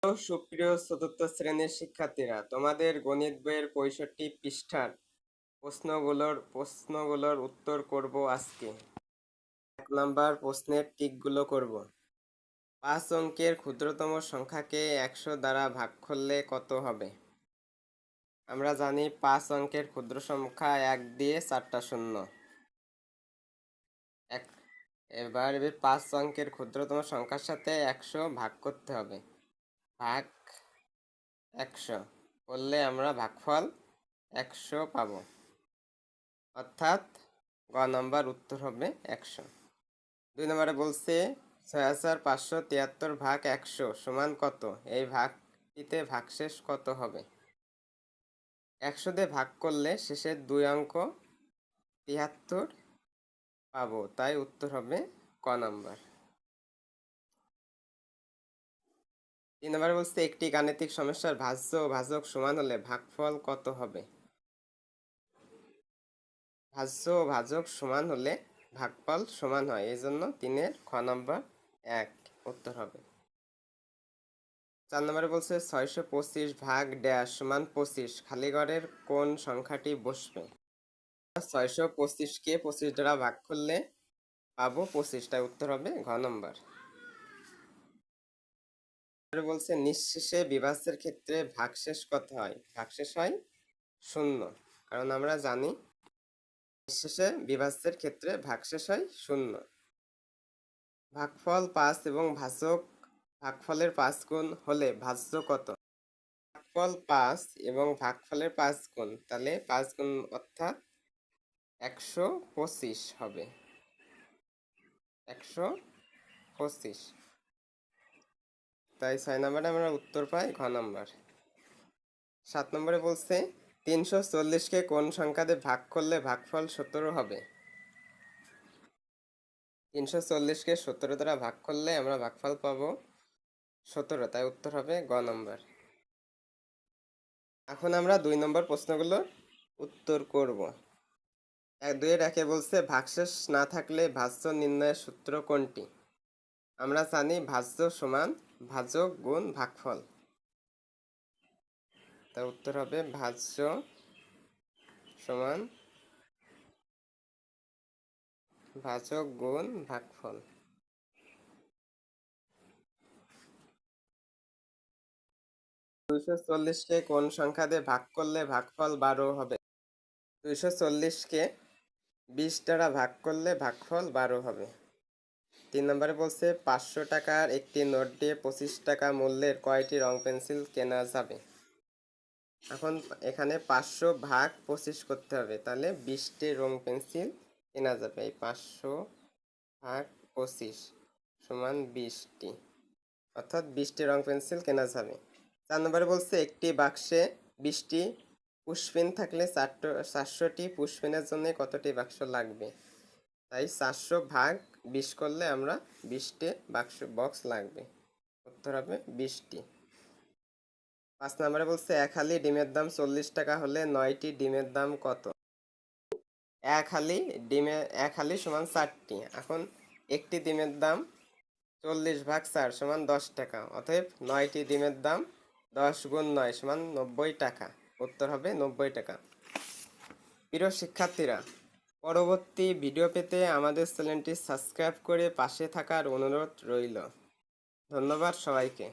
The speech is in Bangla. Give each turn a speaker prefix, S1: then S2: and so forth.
S1: সুপ্রিয় চতুর্থ শ্রেণীর শিক্ষার্থীরা, তোমাদের গণিত বইয়ের 65 পৃষ্ঠার প্রশ্নগুলোর উত্তর করব আজকে। 1 নাম্বার প্রশ্নের টিকগুলো করব। 5 অঙ্কের ক্ষুদ্রতম সংখ্যাকে 100 দ্বারা ভাগ করলে কত হবে? আমরা জানি 5 অঙ্কের ক্ষুদ্র সংখ্যা 1 দিয়ে 4টা শূন্য। এবার 5 অঙ্কের ক্ষুদ্রতম সংখ্যার সাথে 100 ভাগ করতে হবে। ভাগ 100 করলে আমরা ভাগফল 100 পাবো, অর্থাৎ গ নাম্বার উত্তর হবে 100। 2 নম্বরে বলছে 6573 ভাগ 100 সমান কত? এই ভাগটিতে ভাগশেষ কত হবে? 100 দিয়ে ভাগ করলে শেষের 2 অঙ্ক 73 পাবো, তাই উত্তর হবে ক নাম্বার। 3 নম্বরে বলছে একটি গাণিতিক সমস্যার ভাজ্য ও ভাজক সমান হলে ভাগফল কত হবে? ভাজ্য ও ভাজক সমান হলে ভাগফল সমান হয়, এই জন্য 3-এর খ নাম্বার 1 উত্তর হবে। 4 নম্বরে বলছে 625 ভাগ ড্যাশ সমান 25 খালি ঘরের কোন সংখ্যাটি বসবে? 625কে 25 দ্বারা ভাগ করলে পাবো 25, তাই উত্তর হবে ঘ নম্বর। বলছে নিঃশেষে বিভাজ্যের ক্ষেত্রে ভাগশেষ কত হয়? ভাগশেষ হয় 0, কারণ আমরা জানি নিঃশেষে বিভাজ্যের ক্ষেত্রে ভাগশেষ হয় 0। ভাগফল 5 এবং ভাজক ভাগফলের 5 গুণ হলে ভাজ্য কত? ভাগফল 5 এবং ভাগফলের 5 গুণ, তাহলে 5 গুণ অর্থাৎ 125 হবে। 125, তাই 6 নম্বরে আমরা উত্তর পাই ঘ নম্বর। 7 নম্বরে বলছে 340কে কোন সংখ্যা দিয়ে ভাগ করলে ভাগফল 17 হবে? 340কে 17 দ্বারা ভাগ করলে আমরা ভাগফল পাবো 17, তাই উত্তর হবে গ নম্বর। এখন আমরা 2 নম্বর প্রশ্নগুলোর উত্তর করব। 2-এর 1-এ বলছে ভাগশেষ না থাকলে ভাজ্য নির্ণয়ের সূত্র কোনটি? আমরা জানি ভাজ্য সমান ভাজক গুণ ভাগফল, তাই উত্তর হবে ভাজ্য সমান ভাজক গুণ ভাগফল। 240কে কোন সংখ্যা দিয়ে ভাগ করলে ভাগফল 12 হবে? 240কে 20 দ্বারা ভাগ করলে ভাগফল 12 হবে। 3 নম্বরে বলছে 500 টাকার একটি নোট দিয়ে 25 টাকা মূল্যের কয়টি রং পেন্সিল কেনা যাবে? এখন এখানে 500 ভাগ 25 করতে হবে, তাহলে 20টি রং পেন্সিল কেনা যাবে। এই 500 ভাগ 25 সমান 20টি, অর্থাৎ 20টি রং পেন্সিল কেনা যাবে। 4 নম্বরে বলছে একটি বাক্সে 20টি পুশপিন থাকলে 400টি পুশপিনের জন্য কতটি বাক্স লাগবে? তাই 400 ভাগ 20 করলে আমরা 20টি বক্স লাগবে, উত্তর হবে 20টি। 5 নম্বরে বলছে এক হালি ডিমের দাম 40 টাকা হলে 9টি ডিমের দাম কত? এক হালি সমান 4টি। এখন একটি ডিমের দাম 40 ভাগ 4 সমান 10 টাকা, অতএব 9টি ডিমের দাম 10 গুণ 9 সমান 90 টাকা, উত্তর হবে 90 টাকা। প্রিয় শিক্ষার্থীরা, পরবর্তী ভিডিও পেতে আমাদের চ্যানেলটি সাবস্ক্রাইব করে পাশে থাকার অনুরোধ রইল। ধন্যবাদ সবাইকে।